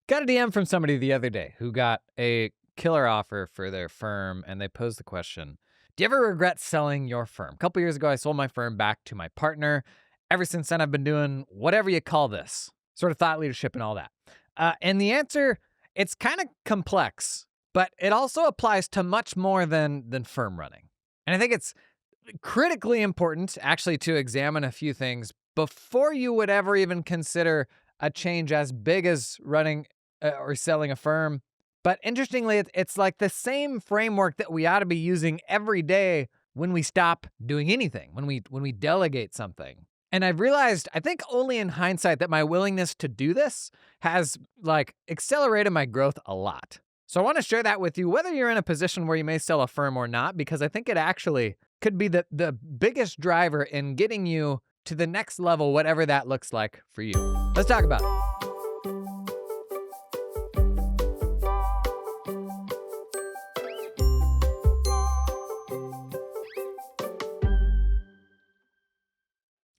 Got a DM from somebody the other day who got a killer offer for their firm, and they posed the question, do you ever regret selling your firm? A couple years ago, I sold my firm back to my partner. Ever since then, I've been doing whatever you call this, sort of thought leadership and all that. And the answer, it's kind of complex, but it also applies to much more than firm running. And I think it's critically important, actually, to examine a few things before you would ever even consider a change as big as running or selling a firm. But interestingly, it's like the same framework that we ought to be using every day when we stop doing anything, when we delegate something. And I've realized, I think only in hindsight, that my willingness to do this has accelerated my growth a lot. So I want to share that with you, whether you're in a position where you may sell a firm or not, because I think it actually could be the biggest driver in getting you to the next level, whatever that looks like for you. Let's talk about it.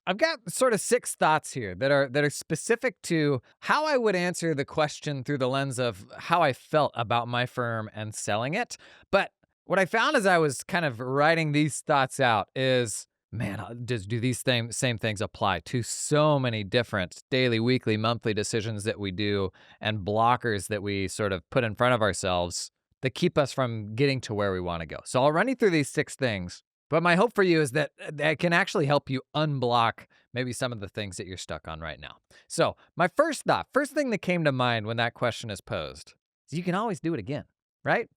I've got sort of 6 thoughts here that are specific to how I would answer the question through the lens of how I felt about my firm and selling it. But what I found as I was kind of writing these thoughts out is, man, do these same things apply to so many different daily, weekly, monthly decisions that we do and blockers that we sort of put in front of ourselves that keep us from getting to where we want to go. So I'll run you through these 6 things. But my hope for you is that that can actually help you unblock maybe some of the things that you're stuck on right now. So my first thing that came to mind when that question is posed is you can always do it again, right?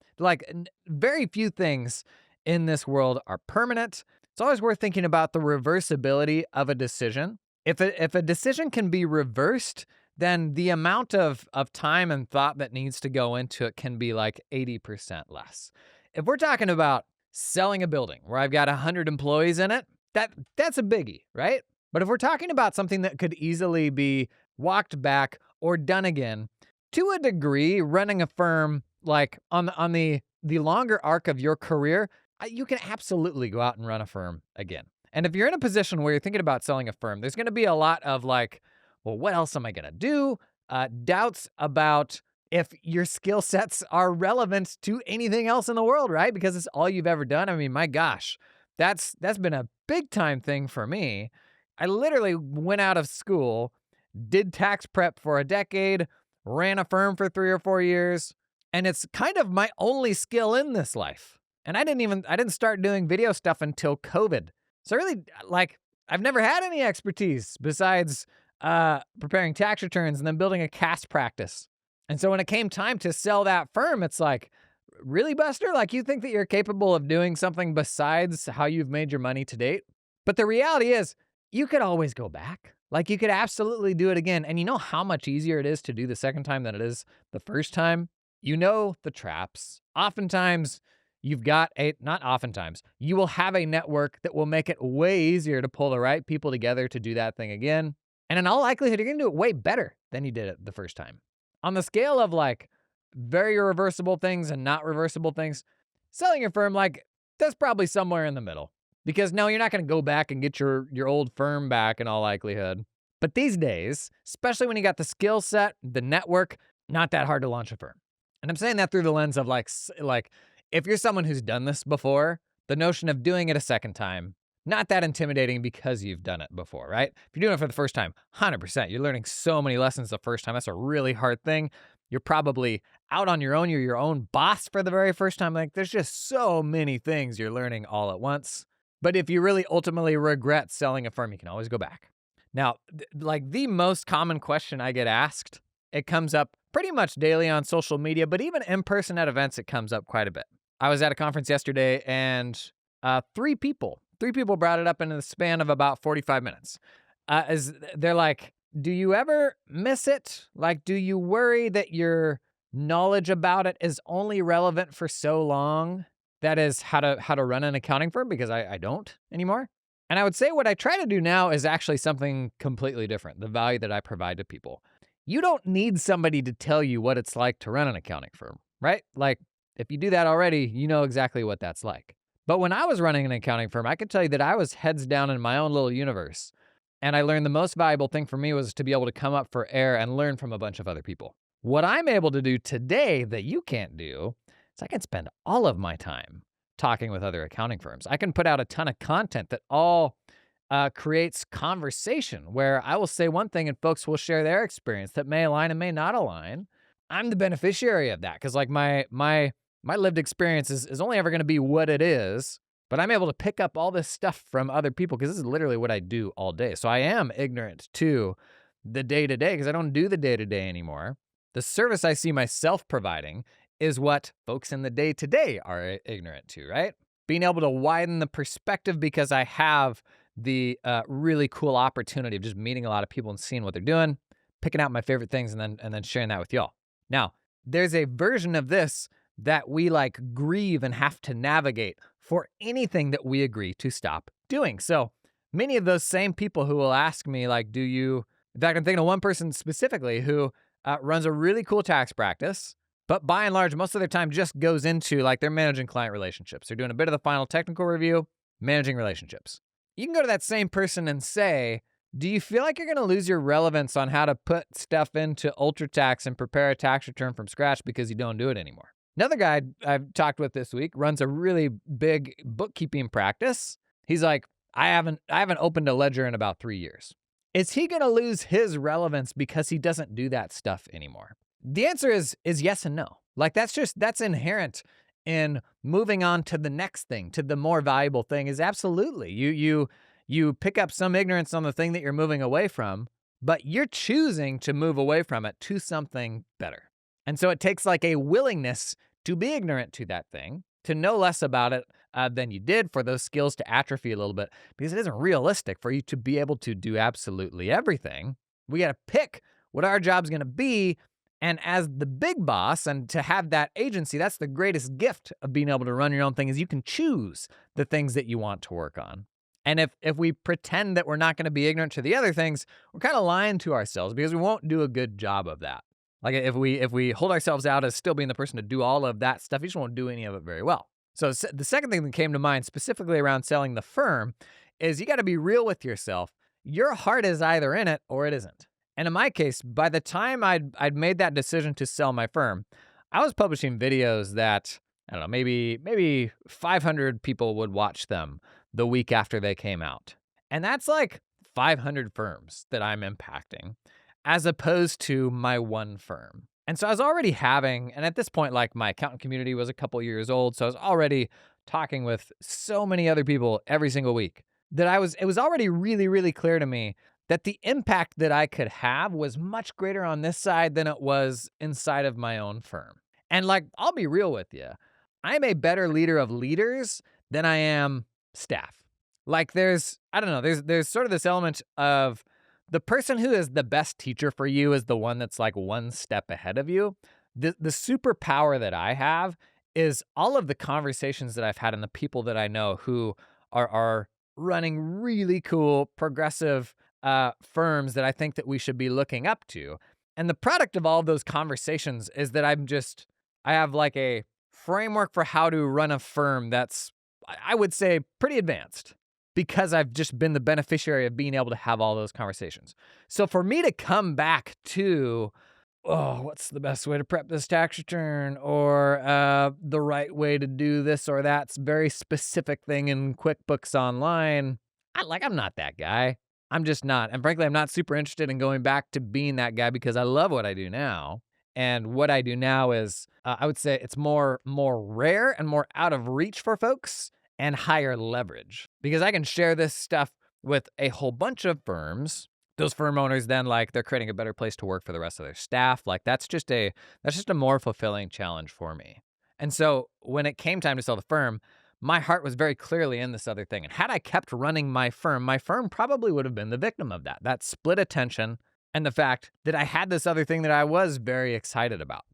Very few things in this world are permanent. It's always worth thinking about the reversibility of a decision. If a decision can be reversed, then the amount of time and thought that needs to go into it can be like 80% less. If we're talking about selling a building where I've got 100 employees in it, that's a biggie, right? But if we're talking about something that could easily be walked back or done again, to a degree, running a firm like on the longer arc of your career, you can absolutely go out and run a firm again. And if you're in a position where you're thinking about selling a firm, there's going to be a lot of well, what else am I going to do? Doubts about if your skill sets are relevant to anything else in the world, right? Because it's all you've ever done. I mean, my gosh, that's been a big time thing for me. I literally went out of school, did tax prep for a decade, ran a firm for 3 or 4 years, and it's kind of my only skill in this life. And I didn't start doing video stuff until COVID. So really, I've never had any expertise besides preparing tax returns and then building a CAS practice. And so when it came time to sell that firm, it's like, really, Buster? You think that you're capable of doing something besides how you've made your money to date? But the reality is, you could always go back. You could absolutely do it again. And you know how much easier it is to do the second time than it is the first time? You know the traps. Oftentimes, you will have a network that will make it way easier to pull the right people together to do that thing again. And in all likelihood, you're going to do it way better than you did it the first time. On the scale of very reversible things and not reversible things, selling your firm, that's probably somewhere in the middle. Because no, you're not going to go back and get your old firm back in all likelihood. But these days, especially when you got the skill set, the network, not that hard to launch a firm. And I'm saying that through the lens of if you're someone who's done this before, the notion of doing it a second time, not that intimidating because you've done it before, right? If you're doing it for the first time, 100%. You're learning so many lessons the first time. That's a really hard thing. You're probably out on your own. You're your own boss for the very first time. There's just so many things you're learning all at once. But if you really ultimately regret selling a firm, you can always go back. Now, the most common question I get asked, it comes up pretty much daily on social media, but even in person at events, it comes up quite a bit. I was at a conference yesterday and 3 people brought it up in the span of about 45 minutes. As they're do you ever miss it? Do you worry that your knowledge about it is only relevant for so long? That is how to run an accounting firm, because I don't anymore. And I would say what I try to do now is actually something completely different, the value that I provide to people. You don't need somebody to tell you what it's like to run an accounting firm, right? If you do that already, you know exactly what that's like. But when I was running an accounting firm, I could tell you that I was heads down in my own little universe. And I learned the most valuable thing for me was to be able to come up for air and learn from a bunch of other people. What I'm able to do today that you can't do is I can spend all of my time talking with other accounting firms. I can put out a ton of content that all creates conversation where I will say one thing and folks will share their experience that may align and may not align. I'm the beneficiary of that because like my lived experience is only ever going to be what it is, but I'm able to pick up all this stuff from other people because this is literally what I do all day. So I am ignorant to the day to day because I don't do the day to day anymore. The service I see myself providing is what folks in the day to day are ignorant to, right? Being able to widen the perspective because I have the really cool opportunity of just meeting a lot of people and seeing what they're doing, picking out my favorite things, and then sharing that with y'all. Now, there's a version of this that we like grieve and have to navigate for anything that we agree to stop doing. So many of those same people who will ask me, like, do you, in fact, I'm thinking of one person specifically who runs a really cool tax practice, but by and large, most of their time just goes into like they're managing client relationships. They're doing a bit of the final technical review, managing relationships. You can go to that same person and say, do you feel like you're going to lose your relevance on how to put stuff into UltraTax and prepare a tax return from scratch because you don't do it anymore? Another guy I've talked with this week runs a really big bookkeeping practice. He's like, I haven't opened a ledger in about 3 years. Is he going to lose his relevance because he doesn't do that stuff anymore? The answer is yes and no. Like that's inherent in moving on to the next thing, to the more valuable thing is absolutely. You pick up some ignorance on the thing that you're moving away from, but you're choosing to move away from it to something better. And so it takes like a willingness to be ignorant to that thing, to know less about it than you did, for those skills to atrophy a little bit, because it isn't realistic for you to be able to do absolutely everything. We got to pick what our job's going to be. And as the big boss and to have that agency, that's the greatest gift of being able to run your own thing is you can choose the things that you want to work on. And if we pretend that we're not going to be ignorant to the other things, we're kind of lying to ourselves because we won't do a good job of that. Like if we hold ourselves out as still being the person to do all of that stuff, you just won't do any of it very well. So the second thing that came to mind specifically around selling the firm is you got to be real with yourself. Your heart is either in it or it isn't. And in my case, by the time I'd made that decision to sell my firm, I was publishing videos that, I don't know, maybe 500 people would watch them the week after they came out. And that's like 500 firms that I'm impacting as opposed to my one firm. And so I was already having, and at this point, like my accountant community was a couple years old. So I was already talking with so many other people every single week that it was already really, really clear to me that the impact that I could have was much greater on this side than it was inside of my own firm. And like, I'll be real with you. I'm a better leader of leaders than I am staff. Like there's sort of this element of the person who is the best teacher for you is the one that's like one step ahead of you. The superpower that I have is all of the conversations that I've had and the people that I know who are running really cool, progressive firms that I think that we should be looking up to. And the product of all of those conversations is that I have like a framework for how to run a firm that's, I would say, pretty advanced because I've just been the beneficiary of being able to have all those conversations. So for me to come back to, what's the best way to prep this tax return, or the right way to do this or that very specific thing in QuickBooks Online, I'm not that guy. I'm just not. And frankly, I'm not super interested in going back to being that guy because I love what I do now. And what I do now is, I would say it's more rare and more out of reach for folks and higher leverage because I can share this stuff with a whole bunch of firms. Those firm owners then, like, they're creating a better place to work for the rest of their staff. Like that's just a more fulfilling challenge for me. And so when it came time to sell the firm, my heart was very clearly in this other thing. And had I kept running my firm probably would have been the victim of that split attention and the fact that I had this other thing that I was very excited about.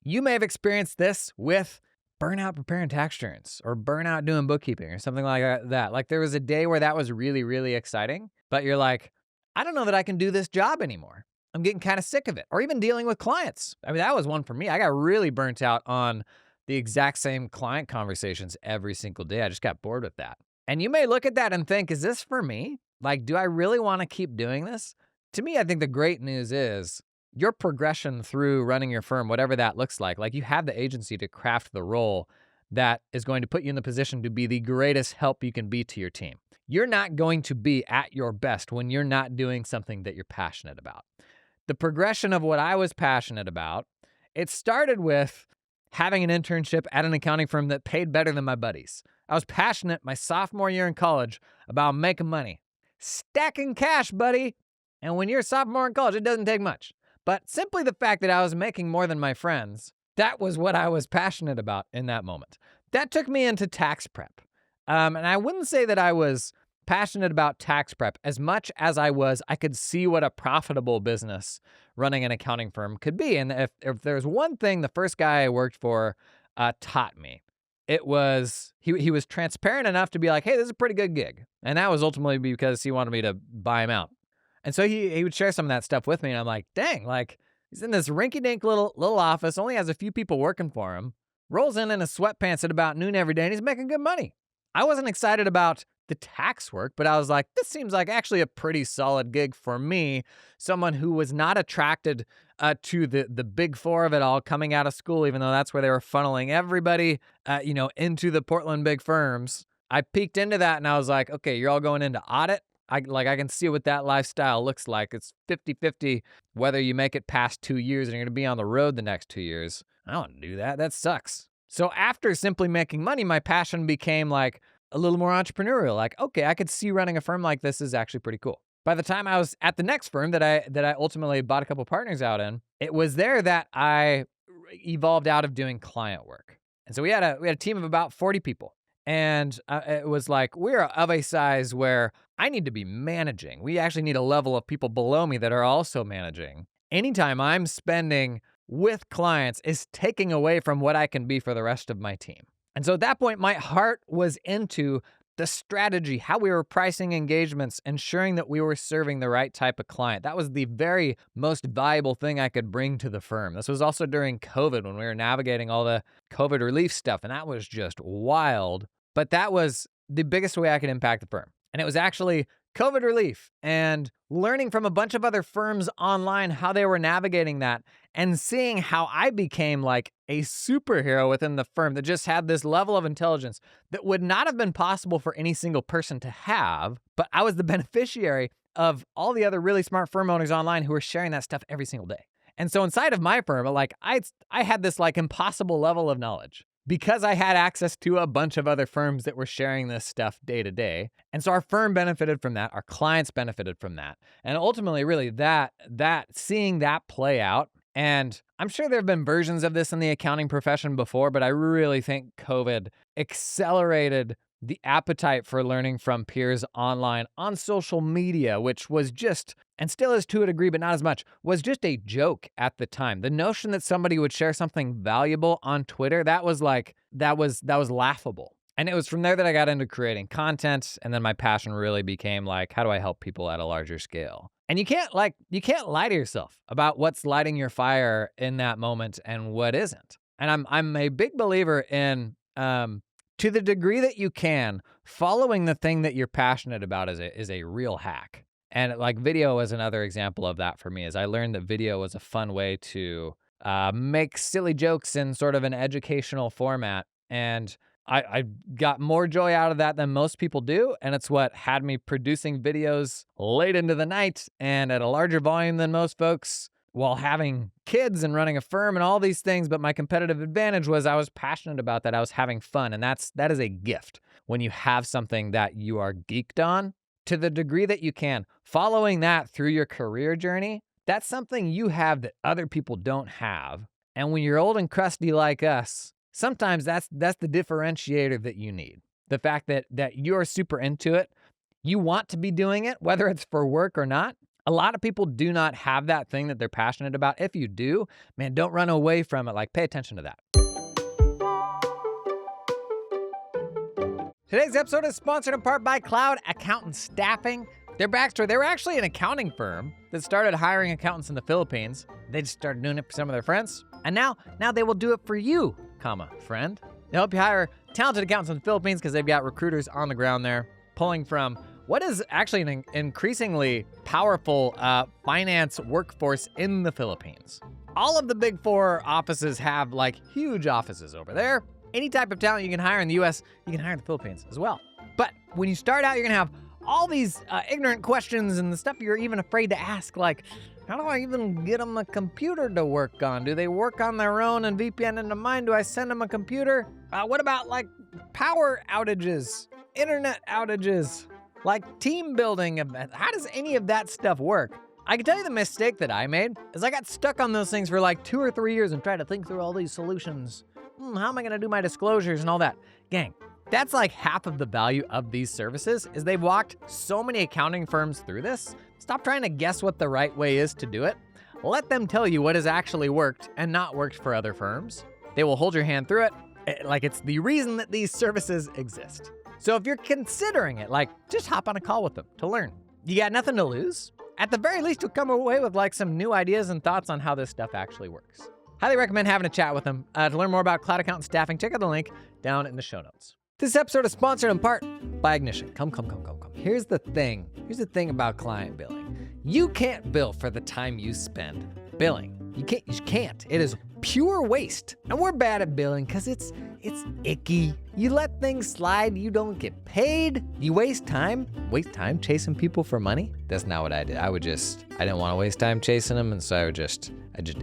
You may have experienced this with burnout preparing tax returns or burnout doing bookkeeping or something like that. Like there was a day where that was really, really exciting, but you're like, I don't know that I can do this job anymore. I'm getting kind of sick of it. Or even dealing with clients. I mean, that was one for me. I got really burnt out on the exact same client conversations every single day. I just got bored with that. And you may look at that and think, is this for me? Like, do I really want to keep doing this? To me, I think the great news is your progression through running your firm, whatever that looks like you have the agency to craft the role that is going to put you in the position to be the greatest help you can be to your team. You're not going to be at your best when you're not doing something that you're passionate about. The progression of what I was passionate about, it started with having an internship at an accounting firm that paid better than my buddies. I was passionate my sophomore year in college about making money. Stacking cash, buddy. And when you're a sophomore in college, it doesn't take much. But simply the fact that I was making more than my friends, that was what I was passionate about in that moment. That took me into tax prep. And I wouldn't say that I was passionate about tax prep as much as I could see what a profitable business running an accounting firm could be. And if there's one thing the first guy I worked for taught me, it was he was transparent enough to be like, hey, this is a pretty good gig. And that was ultimately because he wanted me to buy him out. And so he would share some of that stuff with me. And I'm like, dang, he's in this rinky-dink little office, only has a few people working for him, rolls in his sweatpants at about noon every day, and he's making good money. I wasn't excited about the tax work, but I was like, this seems like actually a pretty solid gig for me, someone who was not attracted to the big four of it all coming out of school, even though that's where they were funneling everybody, into the Portland big firms. I peeked into that and I was like, okay, you're all going into audit. I can see what that lifestyle looks like. It's 50-50 whether you make it past 2 years and you're going to be on the road the next 2 years. I don't want to do that. That sucks. So after simply making money, my passion became like a little more entrepreneurial. Like, okay, I could see running a firm like this is actually pretty cool. By the time I was at the next firm that I ultimately bought a couple partners out in, it was there that I evolved out of doing client work. And so we had a team of about 40 people. And it was like, we're of a size where I need to be managing. We actually need a level of people below me that are also managing. Anytime I'm spending with clients is taking away from what I can be for the rest of my team. And so at that point, my heart was into the strategy, how we were pricing engagements, ensuring that we were serving the right type of client. That was the very most valuable thing I could bring to the firm. This was also during COVID when we were navigating all the COVID relief stuff, and that was just wild. But that was the biggest way I could impact the firm. And it was actually COVID relief and learning from a bunch of other firms online how they were navigating that and seeing how I became like a superhero within the firm that just had this level of intelligence that would not have been possible for any single person to have, but I was the beneficiary of all the other really smart firm owners online who were sharing that stuff every single day. And so inside of my firm, I had this impossible level of knowledge because I had access to a bunch of other firms that were sharing this stuff day to day. And so our firm benefited from that. Our clients benefited from that. And ultimately, really, that seeing that play out, and I'm sure there have been versions of this in the accounting profession before, but I really think COVID accelerated the appetite for learning from peers online on social media, which was just, and still is to a degree, but not as much, was just a joke at the time. The notion that somebody would share something valuable on Twitter, that was laughable. And it was from there that I got into creating content, and then my passion really became how do I help people at a larger scale? And you can't lie to yourself about what's lighting your fire in that moment and what isn't. And I'm a big believer in to the degree that you can, following the thing that you're passionate about is a real hack. And video is another example of that for me, as I learned that video was a fun way to make silly jokes in sort of an educational format. And I got more joy out of that than most people do. And it's what had me producing videos late into the night and at a larger volume than most folks, while having kids and running a firm and all these things. But my competitive advantage was I was passionate about that. I was having fun. And that is a gift when you have something that you are geeked on. To the degree that you can, following that through your career journey, that's something you have that other people don't have. And when you're old and crusty like us, sometimes that's the differentiator that you need. The fact that you're super into it, you want to be doing it, whether it's for work or not. A lot of people do not have that thing that they're passionate about. If you do, man, don't run away from it. Pay attention to that. Today's episode is sponsored in part by Cloud Accountant Staffing. Their backstory, they were actually an accounting firm that started hiring accountants in the Philippines. They just started doing it for some of their friends. And now they will do it for you, friend. They help you hire talented accountants in the Philippines because they've got recruiters on the ground there, pulling from what is actually an increasingly powerful finance workforce in the Philippines. All of the big four offices have like huge offices over there. Any type of talent you can hire in the US, you can hire in the Philippines as well. But when you start out, you're gonna have all these ignorant questions and the stuff you're even afraid to ask, like, how do I even get them a computer to work on? Do they work on their own and VPN into mine? Do I send them a computer? What about like power outages, internet outages, like team building? How does any of that stuff work? I can tell you the mistake that I made is I got stuck on those things for like 2 or 3 years and tried to think through all these solutions. How am I gonna do my disclosures and all that? Gang, that's like half of the value of these services is they've walked so many accounting firms through this. Stop trying to guess what the right way is to do it. Let them tell you what has actually worked and not worked for other firms. They will hold your hand through it like it's the reason that these services exist. So if you're considering it, like, just hop on a call with them to learn. You got nothing to lose. At the very least, you'll come away with like some new ideas and thoughts on how this stuff actually works. Highly recommend having a chat with them. To learn more about cloud accountant staffing, check out the link down in the show notes. This episode is sponsored in part by Ignition. Come. Here's the thing about client billing. You can't bill for the time you spend billing. You can't. It is pure waste. And we're bad at billing because it's icky. You let things slide, you don't get paid. You waste time chasing people for money. That's not what I did. I didn't want to waste time chasing them, and so I just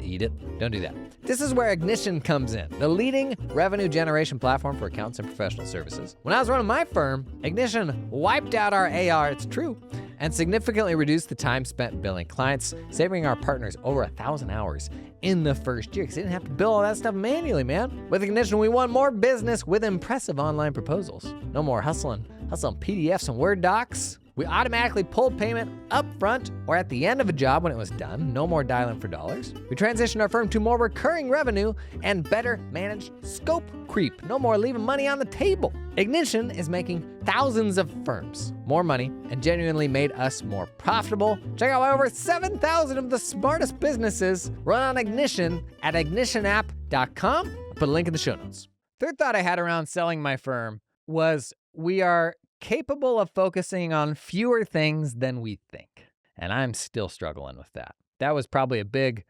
eat it. Don't do that. This is where Ignition comes in, the leading revenue generation platform for accountants and professional services. When I was running my firm, Ignition wiped out our AR, it's true, and significantly reduced the time spent billing clients, saving our partners over 1,000 hours in the first year because they didn't have to bill all that stuff manually, man. With Ignition, we want more business with impressive online proposals. No more hustling PDFs and Word docs. We automatically pulled payment up front or at the end of a job when it was done. No more dialing for dollars. We transitioned our firm to more recurring revenue and better managed scope creep. No more leaving money on the table. Ignition is making thousands of firms more money and genuinely made us more profitable. Check out why over 7,000 of the smartest businesses run on Ignition at ignitionapp.com. I'll put a link in the show notes. Third thought I had around selling my firm was we are capable of focusing on fewer things than we think. And I'm still struggling with that. That was probably a big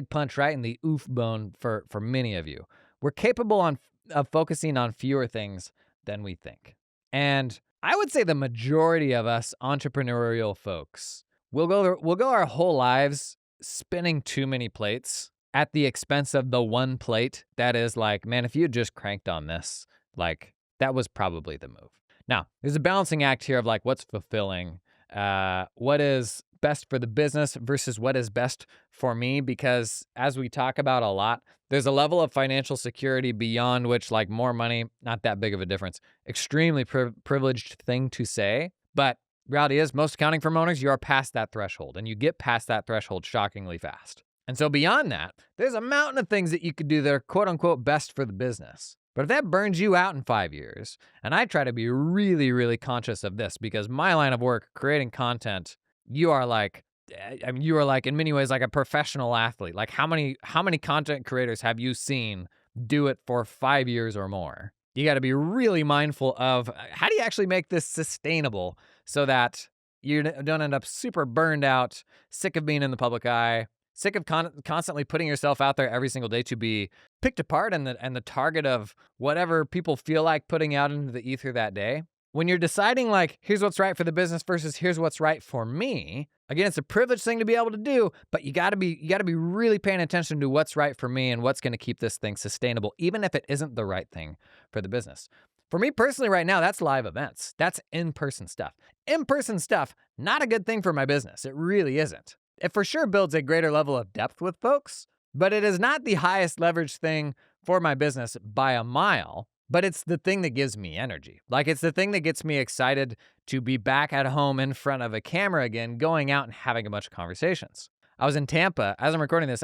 punch right in the oof bone for many of you. We're capable of focusing on fewer things than we think. And I would say the majority of us entrepreneurial folks will go our whole lives spinning too many plates at the expense of the one plate that is like, man, if you had just cranked on this, like that was probably the move. Now, there's a balancing act here of like what's fulfilling, what is best for the business versus what is best for me, because as we talk about a lot, there's a level of financial security beyond which like more money, not that big of a difference. Extremely privileged thing to say, but reality is most accounting firm owners, you are past that threshold and you get past that threshold shockingly fast. And so beyond that, there's a mountain of things that you could do that are quote unquote best for the business. But if that burns you out in 5 years, and I try to be really, really conscious of this because my line of work, creating content, you are like in many ways like a professional athlete. Like how many content creators have you seen do it for 5 years or more? You got to be really mindful of how do you actually make this sustainable so that you don't end up super burned out, sick of being in the public eye, sick of constantly putting yourself out there every single day to be picked apart and the target of whatever people feel like putting out into the ether that day. When you're deciding like, here's what's right for the business versus here's what's right for me, again, it's a privileged thing to be able to do, but you gotta be really paying attention to what's right for me and what's gonna keep this thing sustainable, even if it isn't the right thing for the business. For me personally right now, that's live events. That's in-person stuff. In-person stuff, not a good thing for my business. It really isn't. It for sure builds a greater level of depth with folks, but it is not the highest leverage thing for my business by a mile, but it's the thing that gives me energy. Like it's the thing that gets me excited to be back at home in front of a camera again, going out and having a bunch of conversations. I was in Tampa, as I'm recording this,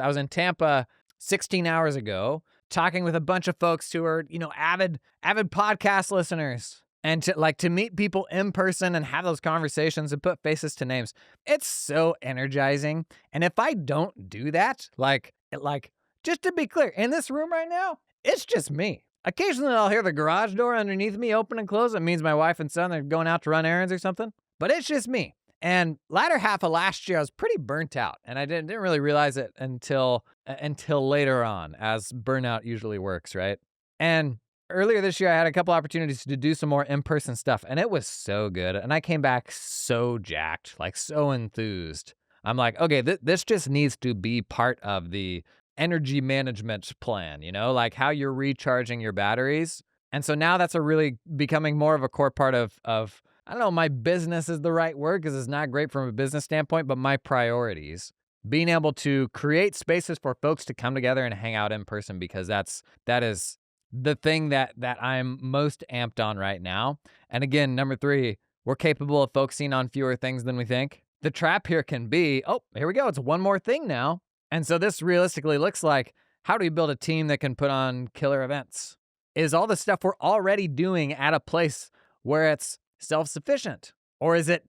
16 hours ago, talking with a bunch of folks who are, avid podcast listeners. And to meet people in person and have those conversations and put faces to names, it's so energizing. And if I don't do that, just to be clear, in this room right now, it's just me. Occasionally I'll hear the garage door underneath me open and close. It means my wife and son are going out to run errands or something. But it's just me. And latter half of last year, I was pretty burnt out, and I didn't really realize it until later on, as burnout usually works, right? And earlier this year, I had a couple opportunities to do some more in-person stuff, and it was so good. And I came back so jacked, like so enthused. I'm like, okay, this just needs to be part of the energy management plan, like how you're recharging your batteries. And so now that's a really becoming more of a core part of I don't know, my business is the right word because it's not great from a business standpoint, but my priorities. Being able to create spaces for folks to come together and hang out in person, because that is the thing that I'm most amped on right now. And again, number 3, we're capable of focusing on fewer things than we think. The trap here can be, oh, here we go, it's one more thing now. And so this realistically looks like, how do we build a team that can put on killer events? Is all the stuff we're already doing at a place where it's self-sufficient? Or is it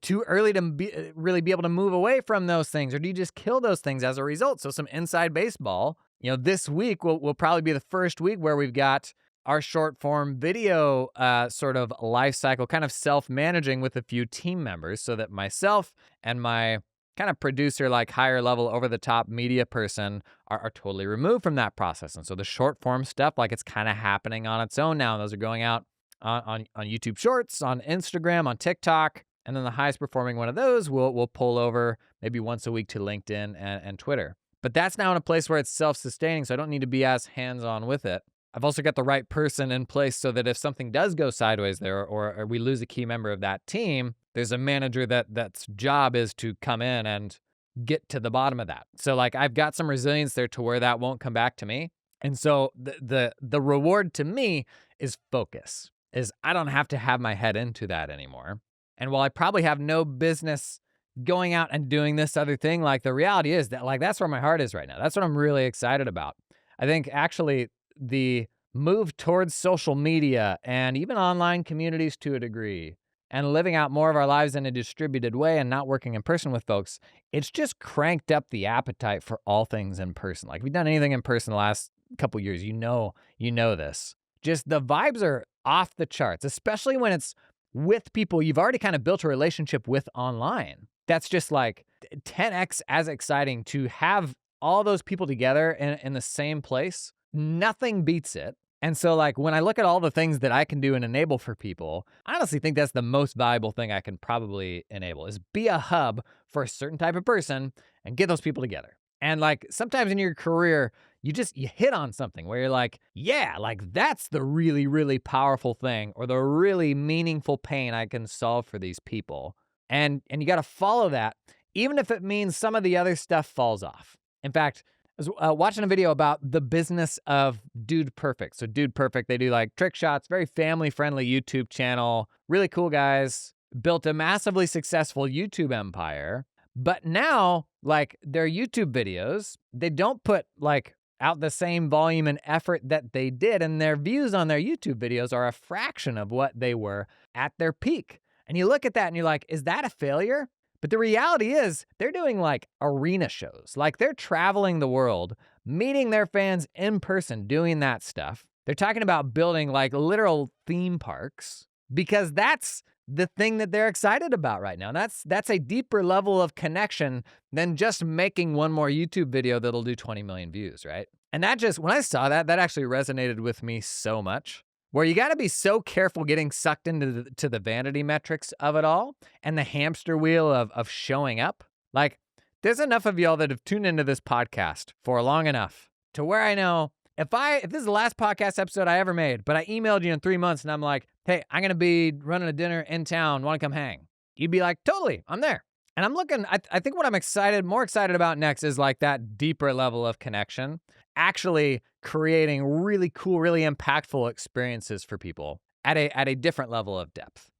too early to really be able to move away from those things? Or do you just kill those things as a result? So some inside baseball, this week will probably be the first week where we've got our short form video sort of life cycle kind of self-managing with a few team members, so that myself and my kind of producer, like higher level over the top media person are totally removed from that process. And so the short form stuff, like it's kind of happening on its own now. And those are going out on YouTube Shorts, on Instagram, on TikTok. And then the highest performing one of those will pull over maybe once a week to LinkedIn and Twitter. But that's now in a place where it's self-sustaining, so I don't need to be as hands-on with it. I've also got the right person in place so that if something does go sideways there, or we lose a key member of that team, there's a manager that's job is to come in and get to the bottom of that. So like I've got some resilience there to where that won't come back to me. And so the reward to me is focus, is I don't have to have my head into that anymore. And while I probably have no business going out and doing this other thing, like the reality is that like that's where my heart is right now. That's what I'm really excited about. I think actually the move towards social media and even online communities to a degree, and living out more of our lives in a distributed way and not working in person with folks, it's just cranked up the appetite for all things in person. Like, if we've done anything in person the last couple years, you know this. Just the vibes are off the charts, especially when it's with people you've already kind of built a relationship with online. That's just like 10x as exciting to have all those people together in the same place. Nothing beats it. And so like when I look at all the things that I can do and enable for people, I honestly think that's the most valuable thing I can probably enable, is be a hub for a certain type of person and get those people together. And like sometimes in your career, you hit on something where you're like, yeah, like that's the really, really powerful thing, or the really meaningful pain I can solve for these people. And you got to follow that, even if it means some of the other stuff falls off. In fact, I was watching a video about the business of Dude Perfect. So Dude Perfect, they do like trick shots, very family-friendly YouTube channel, really cool guys, built a massively successful YouTube empire. But now, like their YouTube videos, they don't put like out the same volume and effort that they did, and their views on their YouTube videos are a fraction of what they were at their peak. And you look at that and you're like, is that a failure? But the reality is they're doing like arena shows. Like they're traveling the world, meeting their fans in person, doing that stuff. They're talking about building like literal theme parks, because that's the thing that they're excited about right now. That's a deeper level of connection than just making one more YouTube video that'll do 20 million views, right? And that just, when I saw that actually resonated with me so much. Where you got to be so careful getting sucked into the vanity metrics of it all and the hamster wheel of showing up. Like, there's enough of y'all that have tuned into this podcast for long enough to where I know if this is the last podcast episode I ever made, but I emailed you in 3 months and I'm like, hey, I'm going to be running a dinner in town, want to come hang? You'd be like, totally, I'm there. And I'm looking, I think what I'm more excited about next is like that deeper level of connection, actually creating really cool, really impactful experiences for people at a different level of depth.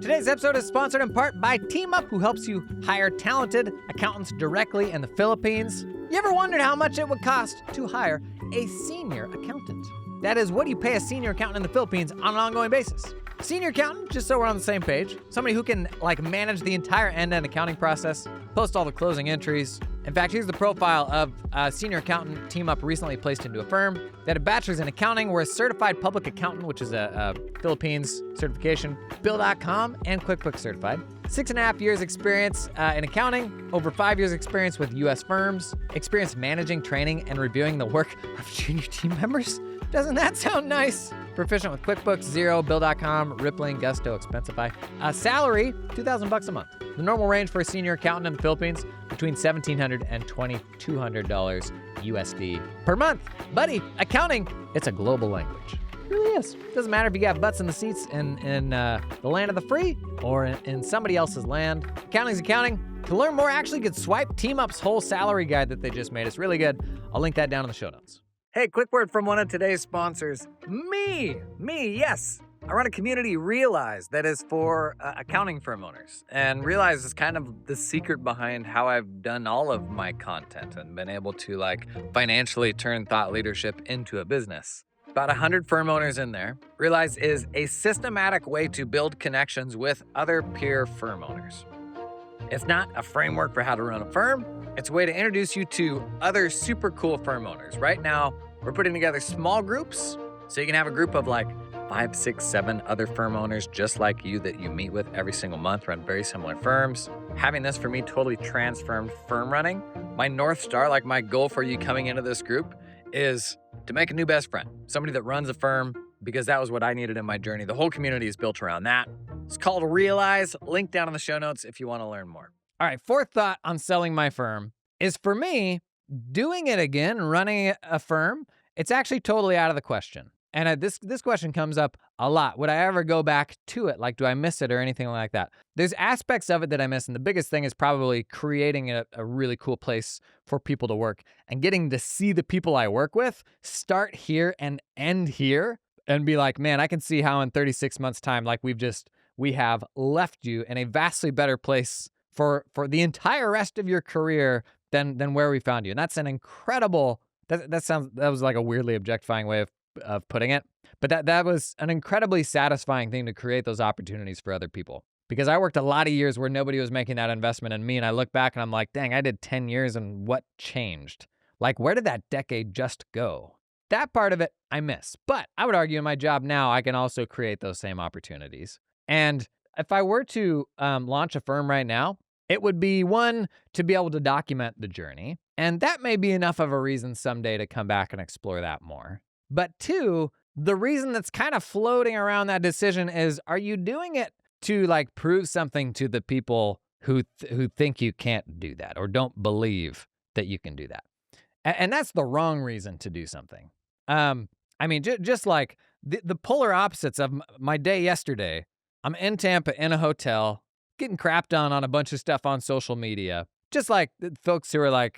Today's episode is sponsored in part by TeamUp, who helps you hire talented accountants directly in the Philippines. You ever wondered how much it would cost to hire a senior accountant? That is, what do you pay a senior accountant in the Philippines on an ongoing basis? Senior accountant, just so we're on the same page, somebody who can like manage the entire end-to-end accounting process, post all the closing entries, In fact, here's the profile of a senior accountant team up recently placed into a firm. They had a bachelor's in accounting, were a certified public accountant, which is a Philippines certification, Bill.com, and QuickBooks certified. 6.5 years experience in accounting, over 5 years experience with U.S. firms, experience managing, training, and reviewing the work of junior team members. Doesn't that sound nice? Proficient with QuickBooks, Xero, Bill.com, Rippling, Gusto, Expensify. Salary, $2,000 a month. The normal range for a senior accountant in the Philippines, between $1,700 and $2,200 USD per month. Buddy, accounting, it's a global language. It really is. Doesn't matter if you got butts in the seats in the land of the free or in somebody else's land. Accounting's accounting. To learn more, actually, you could swipe Team Up's whole salary guide that they just made. It's really good. I'll link that down in the show notes. Hey, quick word from one of today's sponsors. Me, yes. I run a community, Realize, that is for accounting firm owners. And Realize is kind of the secret behind how I've done all of my content and been able to financially turn thought leadership into a business. About 100 firm owners in there. Realize is a systematic way to build connections with other peer firm owners. It's not a framework for how to run a firm. It's a way to introduce you to other super cool firm owners. Right now, we're putting together small groups so you can have a group of 5, 6, 7 other firm owners just like you that you meet with every single month, run very similar firms. Having this for me totally transformed firm running. My North Star, my goal for you coming into this group is to make a new best friend, somebody that runs a firm, because that was what I needed in my journey. The whole community is built around that. It's called Realize. Link down in the show notes if you want to learn more. All right, fourth thought on selling my firm is, for me, doing it again, running a firm, it's actually totally out of the question. And this question comes up a lot. Would I ever go back to it? Do I miss it or anything like that? There's aspects of it that I miss, and the biggest thing is probably creating a really cool place for people to work and getting to see the people I work with start here and end here and be like, man, I can see how in 36 months' time, we have left you in a vastly better place for the entire rest of your career than where we found you. And that's an incredible, that was a weirdly objectifying way of putting it. But that was an incredibly satisfying thing to create those opportunities for other people. Because I worked a lot of years where nobody was making that investment in me. And I look back and I'm like, dang, I did 10 years and what changed? Where did that decade just go? That part of it I miss. But I would argue in my job now, I can also create those same opportunities. And if I were to launch a firm right now, it would be, one, to be able to document the journey. And that may be enough of a reason someday to come back and explore that more. But two, the reason that's kind of floating around that decision is, are you doing it to prove something to the people who think you can't do that or don't believe that you can do that? And that's the wrong reason to do something. Just like the polar opposites of my day yesterday. I'm in Tampa in a hotel, getting crapped on a bunch of stuff on social media. Just like folks who are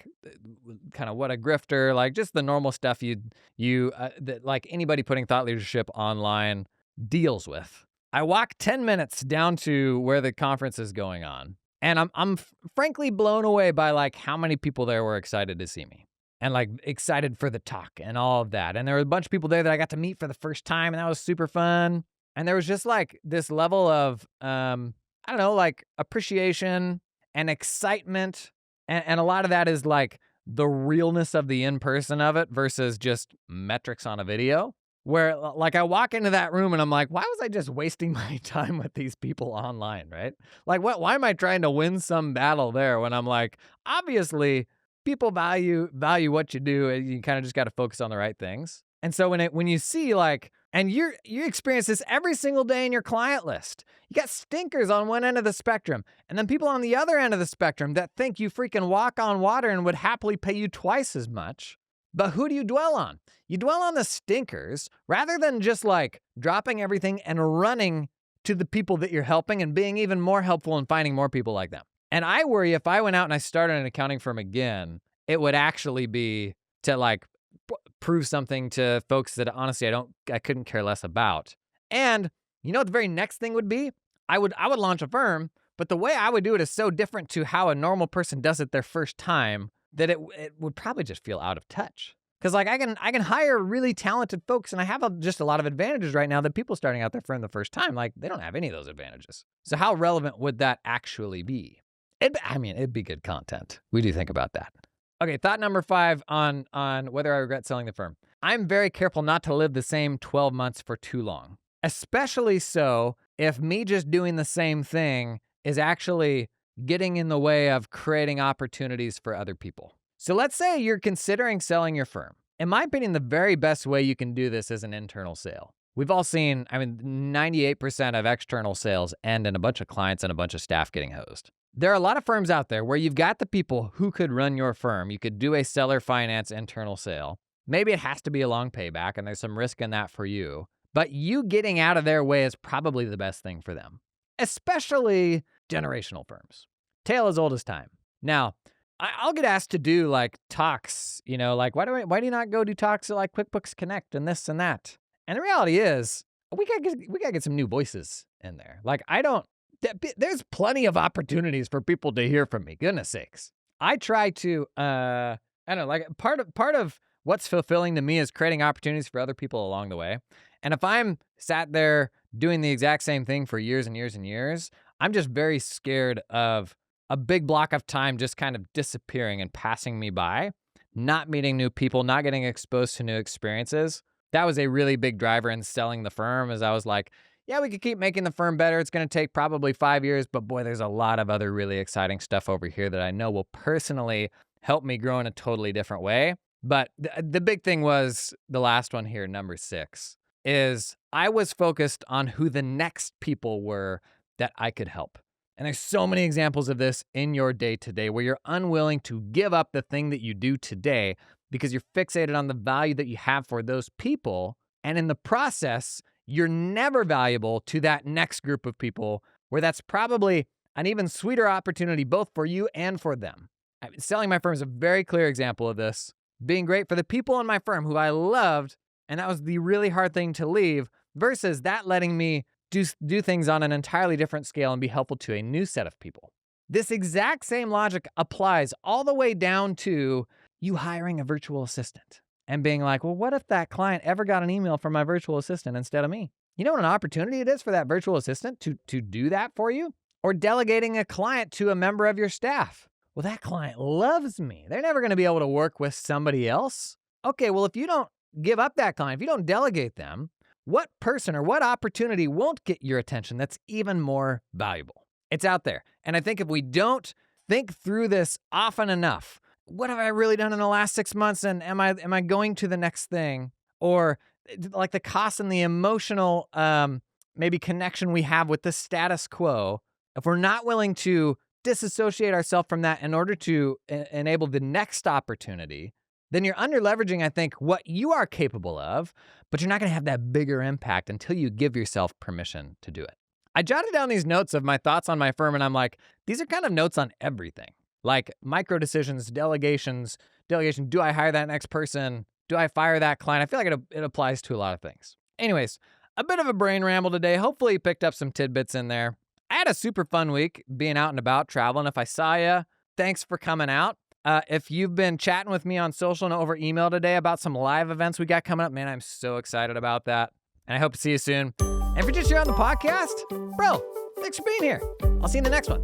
kind of what a grifter, just the normal stuff that anybody putting thought leadership online deals with. I walk 10 minutes down to where the conference is going on, and I'm frankly blown away by how many people there were excited to see me and excited for the talk and all of that. And there were a bunch of people there that I got to meet for the first time, and that was super fun. And there was just this level of appreciation and excitement. And a lot of that is the realness of the in-person of it versus just metrics on a video. Where I walk into that room and I'm like, why was I just wasting my time with these people online, right? Why am I trying to win some battle there when I'm obviously people value what you do, and you kind of just got to focus on the right things. And so when you see and you experience this every single day in your client list. You got stinkers on one end of the spectrum, and then people on the other end of the spectrum that think you freaking walk on water and would happily pay you twice as much. But who do you dwell on? You dwell on the stinkers rather than just dropping everything and running to the people that you're helping and being even more helpful and finding more people like them. And I worry if I went out and I started an accounting firm again, it would actually be to prove something to folks that honestly I couldn't care less about. And you know what the very next thing would be? I would launch a firm, but the way I would do it is so different to how a normal person does it their first time that it would probably just feel out of touch. Because I can hire really talented folks, and I have just a lot of advantages right now that people starting out their firm the first time, they don't have any of those advantages. So how relevant would that actually be? It'd be good content. We do think about that. Okay, thought number 5 on whether I regret selling the firm. I'm very careful not to live the same 12 months for too long, especially so if me just doing the same thing is actually getting in the way of creating opportunities for other people. So let's say you're considering selling your firm. In my opinion, the very best way you can do this is an internal sale. We've all seen, 98% of external sales end in a bunch of clients and a bunch of staff getting hosed. There are a lot of firms out there where you've got the people who could run your firm. You could do a seller finance internal sale. Maybe it has to be a long payback, and there's some risk in that for you. But you getting out of their way is probably the best thing for them, especially generational firms. Tale as old as time. Now, I'll get asked to do like talks, like why do you not go do talks at like QuickBooks Connect and this and that? And the reality is, we gotta get some new voices in there. Like there's plenty of opportunities for people to hear from me. Goodness sakes. I try to, I don't know, like part of what's fulfilling to me is creating opportunities for other people along the way. And if I'm sat there doing the exact same thing for years and years and years, I'm just very scared of a big block of time just kind of disappearing and passing me by, not meeting new people, not getting exposed to new experiences. That was a really big driver in selling the firm, as I was like, yeah, we could keep making the firm better. It's going to take probably 5 years, but boy, there's a lot of other really exciting stuff over here that I know will personally help me grow in a totally different way. But the big thing was the last one here, number 6, is I was focused on who the next people were that I could help. And there's so many examples of this in your day-to-day where you're unwilling to give up the thing that you do today because you're fixated on the value that you have for those people. And in the process, you're never valuable to that next group of people where that's probably an even sweeter opportunity both for you and for them. Selling my firm is a very clear example of this. Being great for the people in my firm who I loved, and that was the really hard thing to leave, versus that letting me do things on an entirely different scale and be helpful to a new set of people. This exact same logic applies all the way down to you hiring a virtual assistant and being like, well, what if that client ever got an email from my virtual assistant instead of me? You know what an opportunity it is for that virtual assistant to do that for you? Or delegating a client to a member of your staff. Well, that client loves me. They're never going to be able to work with somebody else. Okay, well, if you don't give up that client, if you don't delegate them, what person or what opportunity won't get your attention that's even more valuable? It's out there. And I think if we don't think through this often enough, what have I really done in the last 6 months? And am I going to the next thing? Or like the cost and the emotional maybe connection we have with the status quo, if we're not willing to disassociate ourselves from that in order to enable the next opportunity, then you're under-leveraging, I think, what you are capable of, but you're not going to have that bigger impact until you give yourself permission to do it. I jotted down these notes of my thoughts on my firm, and I'm like, these are kind of notes on everything. Like micro decisions, delegation, do I hire that next person? Do I fire that client? I feel like it applies to a lot of things. Anyways, a bit of a brain ramble today. Hopefully you picked up some tidbits in there. I had a super fun week being out and about, traveling. If I saw you, thanks for coming out. If you've been chatting with me on social and over email today about some live events we got coming up, man, I'm so excited about that. And I hope to see you soon. And if you're just here on the podcast, bro, thanks for being here. I'll see you in the next one.